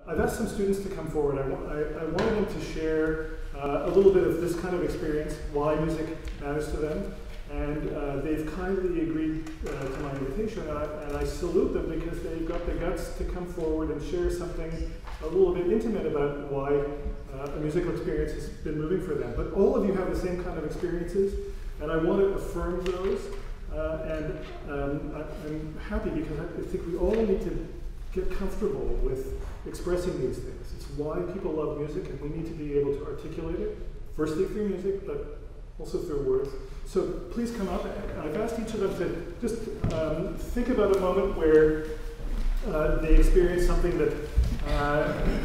I've asked some students to come forward. I wanted them to share a little bit of this kind of experience, why music matters to them, and they've kindly agreed to my invitation, and I salute them because they've got the guts to come forward and share something a little bit intimate about why a musical experience has been moving for them. But all of you have the same kind of experiences, and I want to affirm those, and I'm happy because I think we all need to get comfortable with expressing these things. It's why people love music, and we need to be able to articulate it, firstly through music, but also through words. So please come up. I've asked each of them to just think about a moment where they experienced something that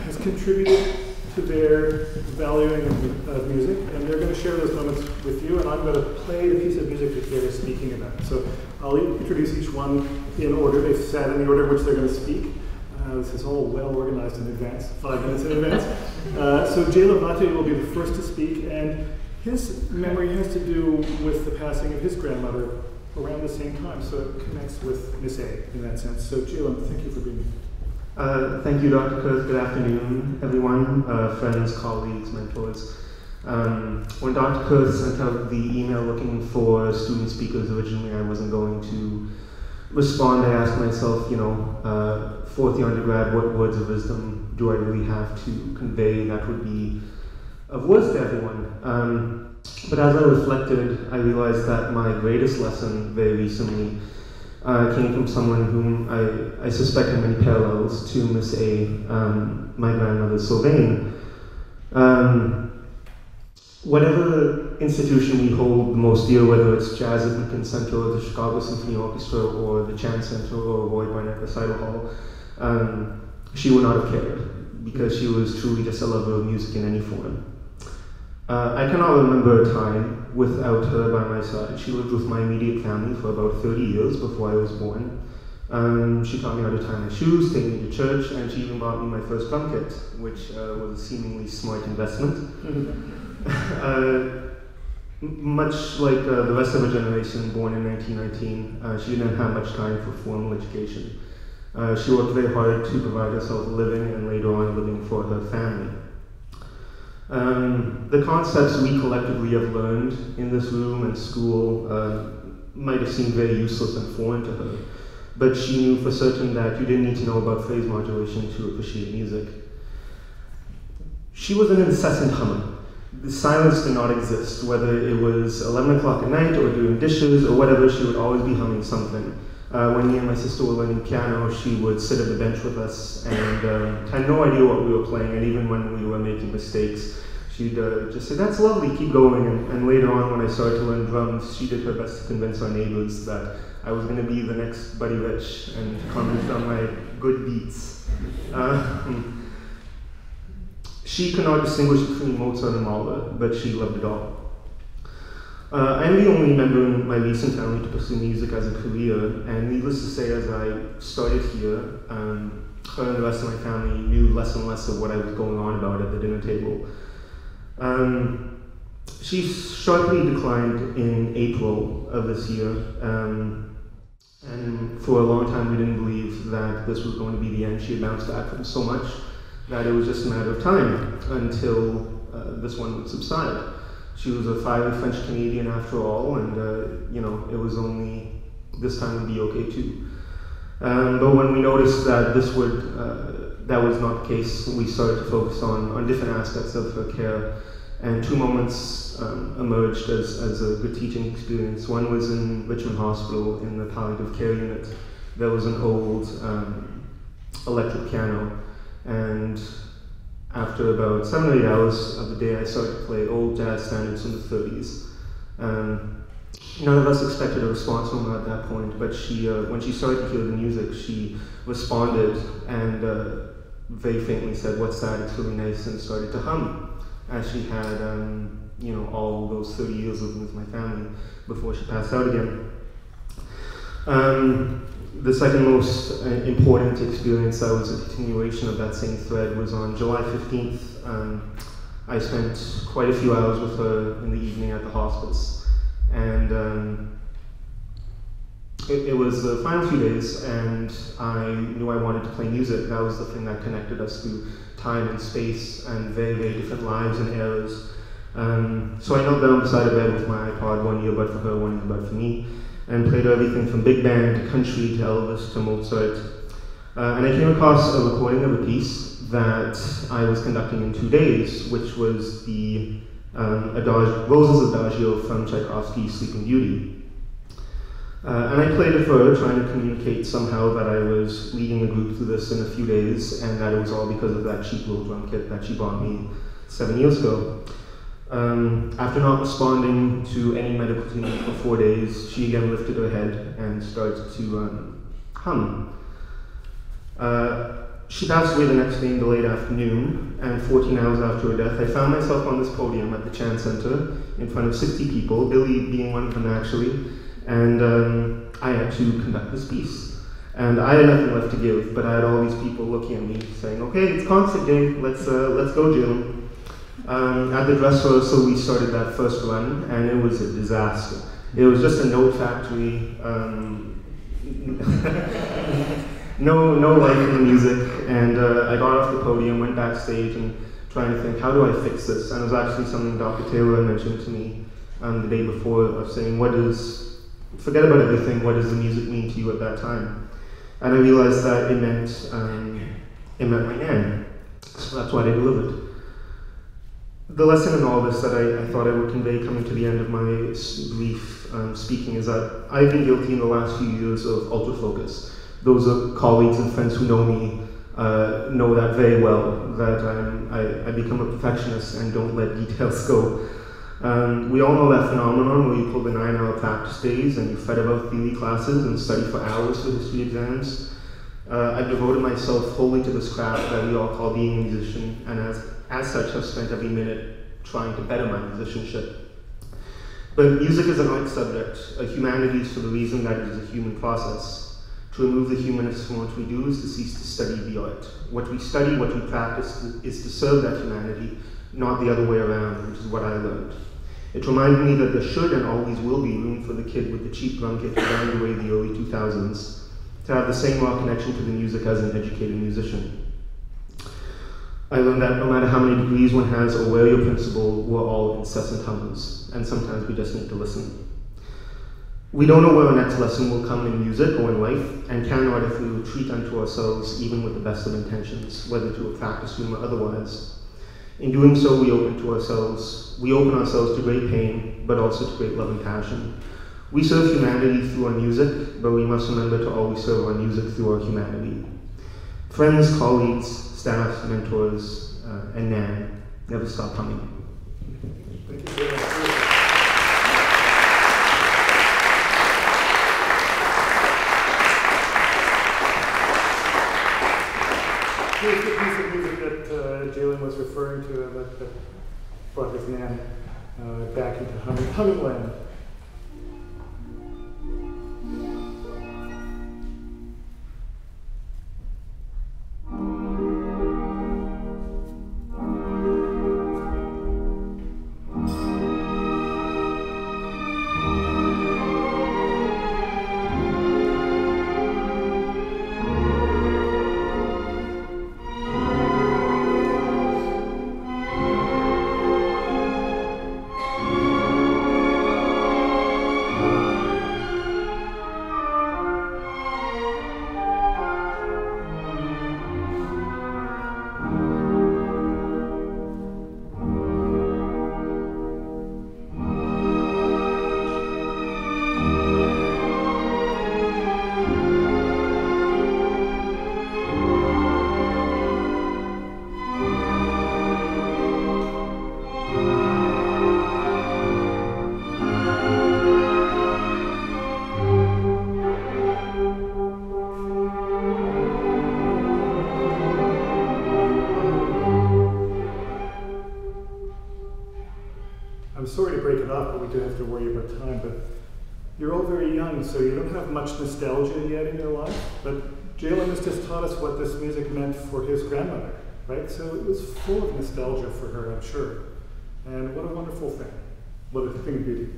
has contributed to their valuing of music, and they're going to share those moments with you, and I'm going to play the piece of music that they're speaking about. So I'll introduce each one in order. They've said in the order in which they're going to speak. This is all well organized in advance, 5 minutes in advance. So Jaelem Bhate will be the first to speak, and his memory has to do with the passing of his grandmother around the same time, so it connects with Miss A in that sense. So Jaelem, thank you for being here. Thank you, Dr. Kurth. Good afternoon, everyone, friends, colleagues, mentors. When Dr. Kurth sent out the email looking for student speakers originally, I wasn't going to respond. I asked myself, fourth year undergrad, what words of wisdom do I really have to convey that would be of worth to everyone? But as I reflected, I realized that my greatest lesson very recently came from someone whom I suspect had many parallels to Miss A, my grandmother Sylvain. Whatever institution we hold the most dear, whether it's Jazz at Lincoln Center or the Chicago Symphony Orchestra or the Chan Center or Roy Barnett Recital Hall, she would not have cared because she was truly just a lover of music in any form. I cannot remember a time without her by my side. She lived with my immediate family for about 30 years before I was born. She taught me how to tie my shoes, take me to church, and she even bought me my first drum kit, which was a seemingly smart investment. Much like the rest of her generation, born in 1919, she didn't have much time for formal education. She worked very hard to provide herself a living and later on a living for her family. The concepts we collectively have learned in this room and school might have seemed very useless and foreign to her, but she knew for certain that you didn't need to know about phrase modulation to appreciate music. She was an incessant hummer. The silence did not exist, whether it was 11 o'clock at night or doing dishes or whatever, she would always be humming something. When me and my sister were learning piano, she would sit at the bench with us and had no idea what we were playing, and even when we were making mistakes, she'd just say, "That's lovely, keep going." And later on, when I started to learn drums, she did her best to convince our neighbors that I was going to be the next Buddy Rich and comment on my good beats. She could not distinguish between Mozart and Mahler, but she loved it all. I'm the only member in my recent family to pursue music as a career, and needless to say, as I started here, her and the rest of my family knew less and less of what I was going on about at the dinner table. She sharply declined in April of this year, and for a long time we didn't believe that this was going to be the end. She had bounced back from so much that it was just a matter of time until this one would subside. She was a fiery French Canadian after all, and it was only this time would be okay too. But when we noticed that that was not the case, we started to focus on different aspects of her care, and two moments emerged as a good teaching experience. One was in Richmond Hospital in the palliative care unit. There was an old electric piano, and after about 7 or 8 hours of the day, I started to play old jazz standards from the 30s. None of us expected a response from her at that point, but when she started to hear the music, she responded and very faintly said, "What's that? It's really nice," and started to hum, as she had all those 30 years living with my family before she passed out again. The second most important experience that was a continuation of that same thread was on July 15th. I spent quite a few hours with her in the evening at the hospice. And it was the final few days, and I knew I wanted to play music. That was the thing that connected us through time and space and very, very different lives and eras. So I knelt down beside a bed with my iPod, one earbud for her, one earbud for me, and played everything from big band to country to Elvis to Mozart. And I came across a recording of a piece that I was conducting in 2 days, which was the Rose's Adagio from Tchaikovsky's Sleeping Beauty. And I played it for her, trying to communicate somehow that I was leading a group through this in a few days, and that it was all because of that cheap little drum kit that she bought me 7 years ago. After not responding to any medical clinic for 4 days, she again lifted her head and started to hum. She passed away the next day in the late afternoon, and 14 hours after her death, I found myself on this podium at the Chant Center in front of 60 people, Billie being one of them actually, and I had to conduct this piece. And I had nothing left to give, but I had all these people looking at me saying, okay, it's concert day, let's go, Jaelem. At the dress rehearsal, we started that first run, and it was a disaster. It was just a note factory, no life in the music, and I got off the podium, went backstage, and trying to think, how do I fix this? And it was actually something Dr. Taylor mentioned to me the day before, of saying, forget about everything, what does the music mean to you at that time? And I realized that it meant my name. So that's what I delivered. The lesson in all this that I thought I would convey coming to the end of my brief speaking is that I've been guilty in the last few years of ultra-focus. Those are colleagues and friends who know me know that very well, that I become a perfectionist and don't let details go. We all know that phenomenon where you pull the 9-hour practice days and you fret about theory classes and study for hours for history exams. I've devoted myself wholly to this craft that we all call being a musician, and as such have spent every minute trying to better my musicianship. But music is an art subject, a humanities for the reason that it is a human process. To remove the humanist from what we do is to cease to study the art. What we study, what we practice, is to serve that humanity, not the other way around, which is what I learned. It reminded me that there should and always will be room for the kid with the cheap drum kit who banged away the early 2000s to have the same raw connection to the music as an educated musician. I learned that no matter how many degrees one has or where your principal, we're all incessant hummers, and sometimes we just need to listen. We don't know where our next lesson will come in music or in life, and cannot if we retreat unto ourselves even with the best of intentions, whether to a practice room or otherwise. In doing so, we open ourselves to great pain, but also to great love and passion. We serve humanity through our music, but we must remember to always serve our music through our humanity. Friends, colleagues, staff, mentors, and Nan, never stop humming. Thank you very much. Here's the piece of music that Jaelem was referring to that brought his Nan back into humming land. Sorry to break it off, but we do have to worry about time. But you're all very young, so you don't have much nostalgia yet in your life. But Jaelem has just taught us what this music meant for his grandmother, right? So it was full of nostalgia for her, I'm sure. And what a wonderful thing. What a thing of beauty.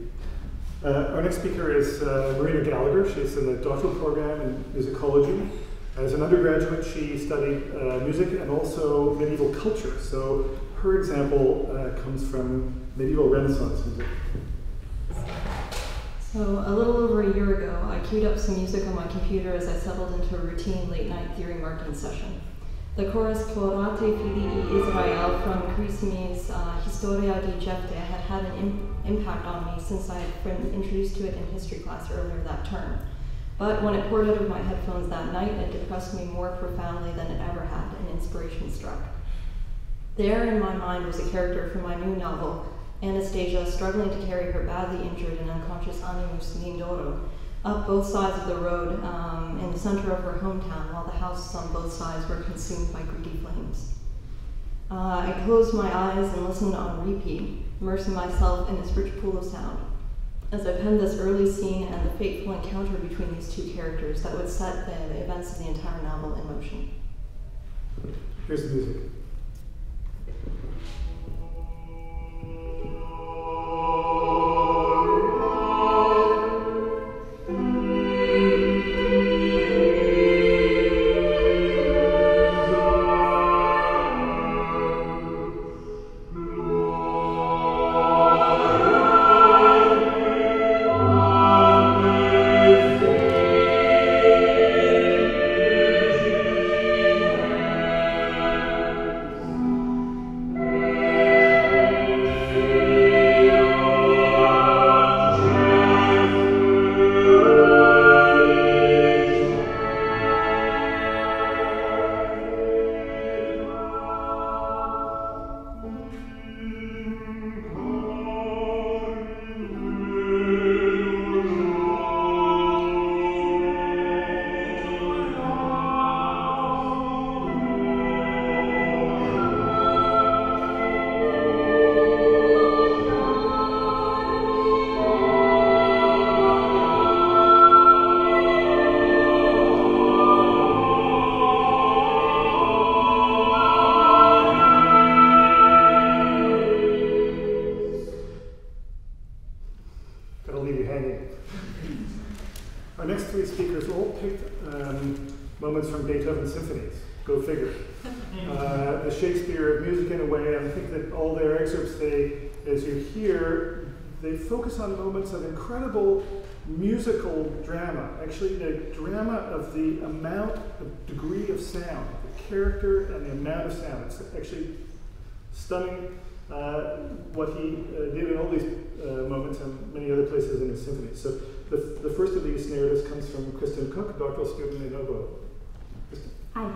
Our next speaker is Marina Gallagher. She's in the doctoral program in musicology. As an undergraduate, she studied music and also medieval culture. So her example comes from medieval Renaissance music. So a little over a year ago, I queued up some music on my computer as I settled into a routine late-night theory marking session. The chorus Kurth Filii Israel from Krist's Historia di Jefte had an impact on me since I had been introduced to it in history class earlier that term. But when it poured out of my headphones that night, it depressed me more profoundly than it ever had, and inspiration struck. There in my mind was a character from my new novel, Anastasia, struggling to carry her badly injured and unconscious Animus Lindoro up both sides of the road in the center of her hometown, while the houses on both sides were consumed by greedy flames. I closed my eyes and listened on repeat, immersing myself in this rich pool of sound, as I penned this early scene and the fateful encounter between these two characters that would set the events of the entire novel in motion. Here's the music. Our next three speakers all picked moments from Beethoven's symphonies. Go figure. The Shakespeare of music in a way, and I think that all their excerpts, as you hear, they focus on moments of incredible musical drama. Actually, the drama of the amount, the degree of sound, the character and the amount of sound. It's actually stunning what he did in all these moments and many other places in his symphonies. So the first of these narratives comes from Kristen Cooke, doctoral student in Oboe. Kristen. Hi.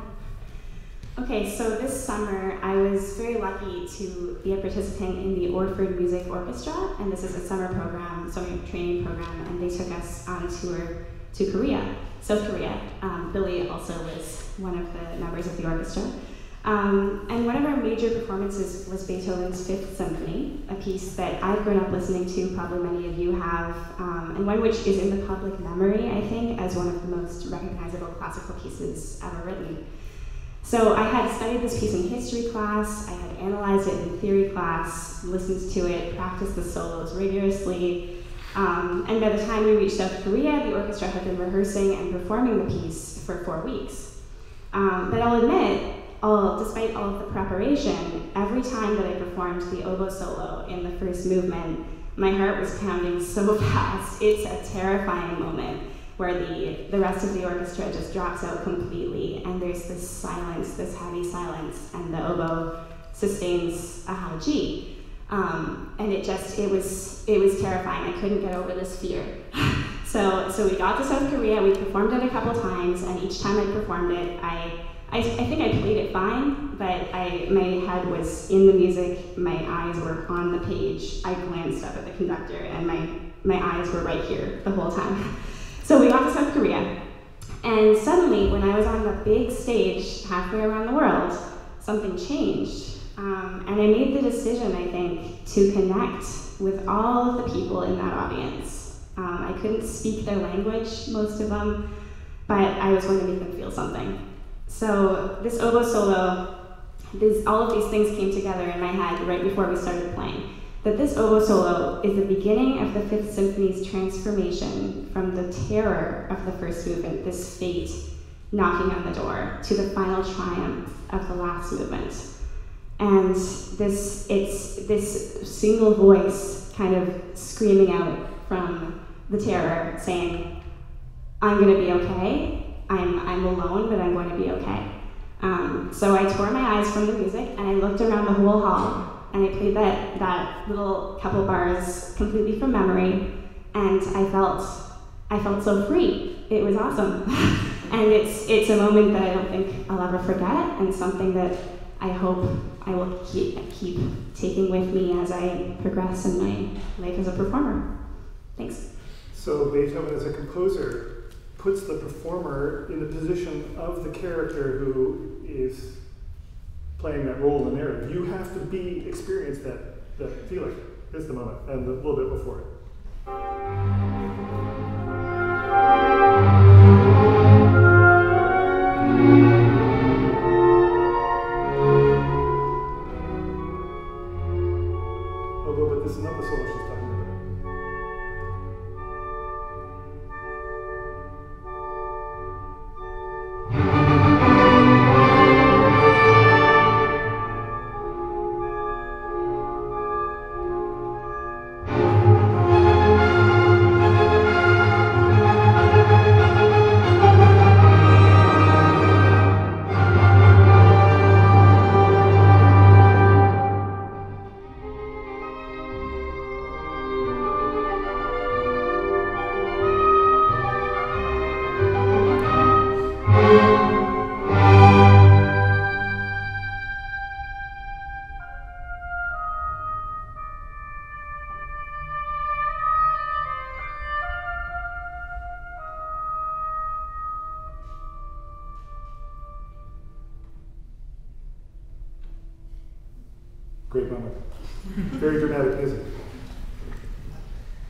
Okay, so this summer I was very lucky to be a participant in the Orford Music Orchestra, and this is a summer program, summer training program, and they took us on a tour to Korea, South Korea. Billie also was one of the members of the orchestra. And one of our major performances was Beethoven's Fifth Symphony, a piece that I've grown up listening to, probably many of you have, and one which is in the public memory, I think, as one of the most recognizable classical pieces ever written. So I had studied this piece in history class, I had analyzed it in theory class, listened to it, practiced the solos rigorously, and by the time we reached South Korea, the orchestra had been rehearsing and performing the piece for 4 weeks. But I'll admit, despite all of the preparation, every time that I performed the Oboe Solo in the first movement, my heart was pounding so fast. It's a terrifying moment where the rest of the orchestra just drops out completely, and there's this silence, this heavy silence, and the oboe sustains a high G. And it was terrifying. I couldn't get over this fear. So we got to South Korea, we performed it a couple times, and each time I performed it, I think I played it fine, but my head was in the music, my eyes were on the page. I glanced up at the conductor, and my eyes were right here the whole time. So we got to South Korea, and suddenly, when I was on the big stage halfway around the world, something changed. And I made the decision, I think, to connect with all of the people in that audience. I couldn't speak their language, most of them, but I was going to make them feel something. So this Oboe Solo, all of these things came together in my head right before we started playing. that this oboe solo is the beginning of the Fifth Symphony's transformation from the terror of the first movement, this fate knocking on the door, to the final triumph of the last movement. And it's this single voice kind of screaming out from the terror, saying, I'm gonna be okay, I'm alone, but I'm going to be okay. So I tore my eyes from the music and I looked around the whole hall and I played that little couple bars completely from memory, and I felt so free. It was awesome. And it's a moment that I don't think I'll ever forget, and something that I hope I will keep taking with me as I progress in my life as a performer. Thanks. So Beethoven, as a composer, puts the performer in the position of the character who is playing that role in the narrative. You have to experience that feeling. It's the moment, and a little bit before it. Oh, but this is not the solo she's talking about. Great moment. Very dramatic music.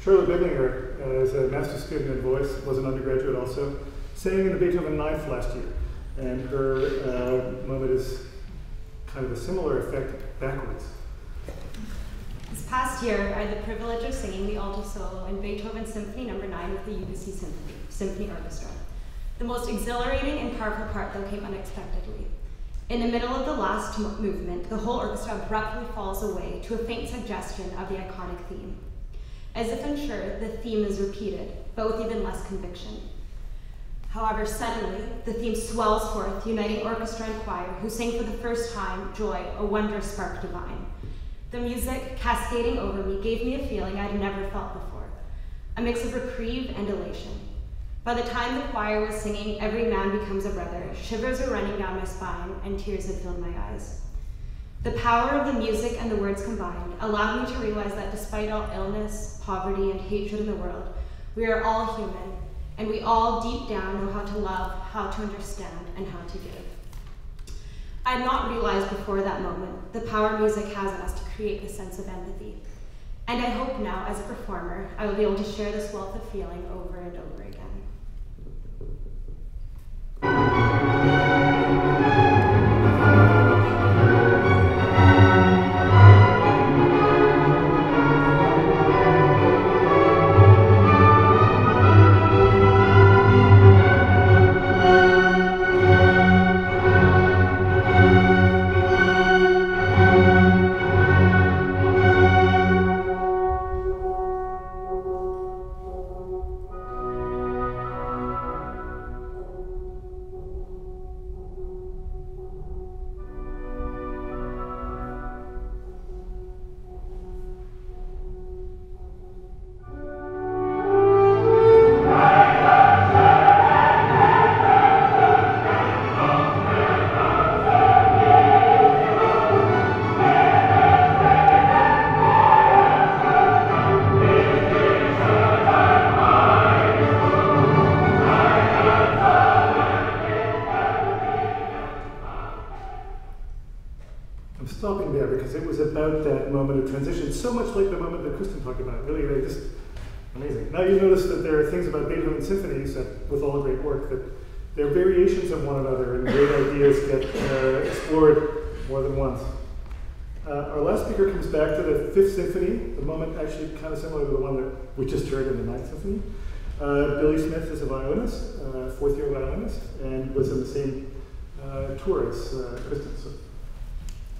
Charlotte Beglinger, is a master's student in voice, was an undergraduate also, sang in the Beethoven 9th last year. And her moment is kind of a similar effect backwards. This past year, I had the privilege of singing the alto solo in Beethoven's Symphony No. 9 with the UBC Symphony Orchestra. The most exhilarating and powerful part, though, came unexpectedly. In the middle of the last movement, the whole orchestra abruptly falls away to a faint suggestion of the iconic theme. As if unsure, the theme is repeated, but with even less conviction. However, suddenly, the theme swells forth, uniting orchestra and choir, who sing for the first time, Joy, a wondrous spark divine. The music, cascading over me, gave me a feeling I'd never felt before, a mix of reprieve and elation. By the time the choir was singing, Every Man Becomes a Brother, shivers were running down my spine and tears had filled my eyes. The power of the music and the words combined allowed me to realize that despite all illness, poverty, and hatred in the world, we are all human, and we all deep down know how to love, how to understand, and how to give. I had not realized before that moment the power music has in us to create a sense of empathy. And I hope now, as a performer, I will be able to share this wealth of feeling over and over again. Transition, so much like the moment that Kristen talked about. Really, they're just amazing. Now you notice that there are things about Beethoven symphonies that, with all great work, that they're variations of one another, and great ideas get explored more than once. Our last speaker comes back to the Fifth Symphony, the moment actually kind of similar to the one that we just heard in the Ninth Symphony. Billie Smith is a violinist, fourth-year violinist, and was in the same tour as Kristen. So.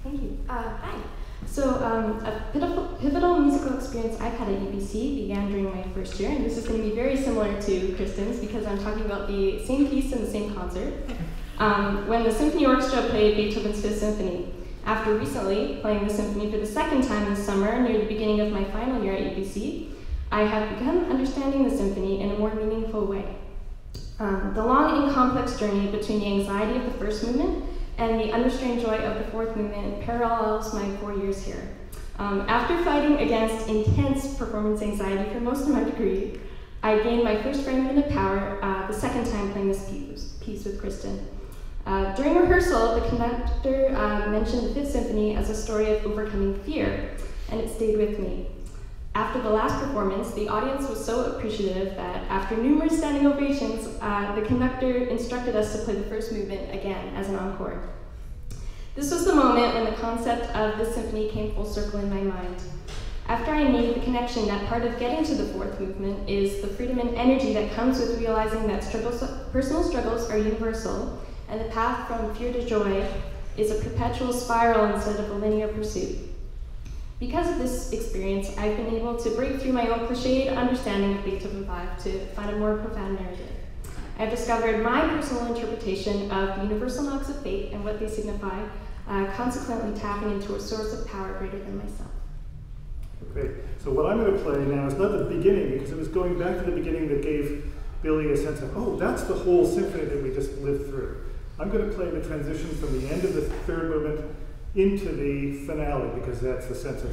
Thank you. Hi. So a pivotal musical experience I've had at UBC began during my first year, and this is going to be very similar to Kristen's because I'm talking about the same piece in the same concert. When the Symphony Orchestra played Beethoven's Fifth Symphony. After recently playing the symphony for the second time this summer, near the beginning of my final year at UBC, I have begun understanding the symphony in a more meaningful way. The long and complex journey between the anxiety of the first movement and the unrestrained joy of the fourth movement parallels my 4 years here. After fighting against intense performance anxiety for most of my degree, I gained my first fragment of power the second time playing this piece with Kristen. During rehearsal, the conductor mentioned the Fifth Symphony as a story of overcoming fear, and it stayed with me. After the last performance, the audience was so appreciative that after numerous standing ovations, the conductor instructed us to play the first movement again as an encore. This was the moment when the concept of the symphony came full circle in my mind. After I made the connection that part of getting to the fourth movement is the freedom and energy that comes with realizing that personal struggles are universal, and the path from fear to joy is a perpetual spiral instead of a linear pursuit. Because of this experience, I've been able to break through my own cliched understanding of Beethoven 5 to find a more profound narrative. I've discovered my personal interpretation of the universal knocks of fate and what they signify, consequently tapping into a source of power greater than myself. Great. So what I'm going to play now is not the beginning, because it was going back to the beginning that gave Billie a sense of, oh, that's the whole symphony that we just lived through. I'm going to play the transition from the end of the third movement into the finale, because that's the sense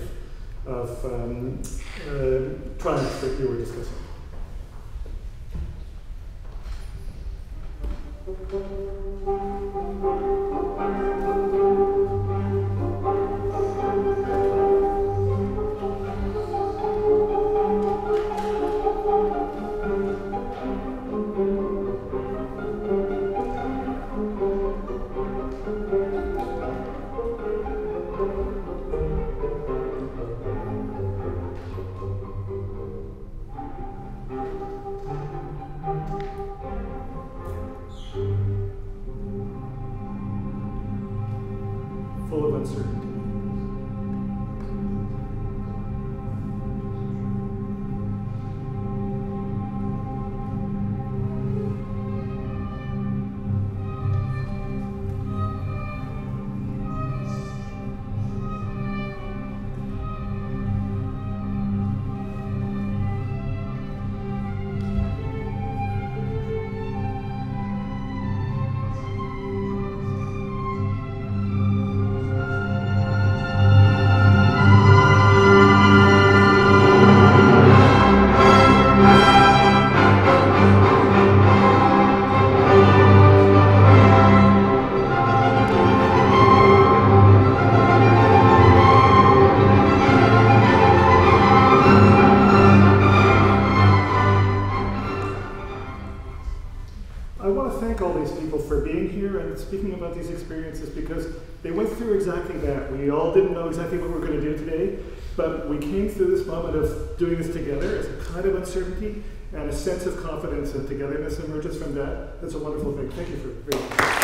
of triumph that you were discussing. Full of uncertainty. Speaking about these experiences, because they went through exactly that. We all didn't know exactly what we were going to do today, but we came through this moment of doing this together as a kind of uncertainty and a sense of confidence and togetherness emerges from that. That's a wonderful thing. Thank you for being here.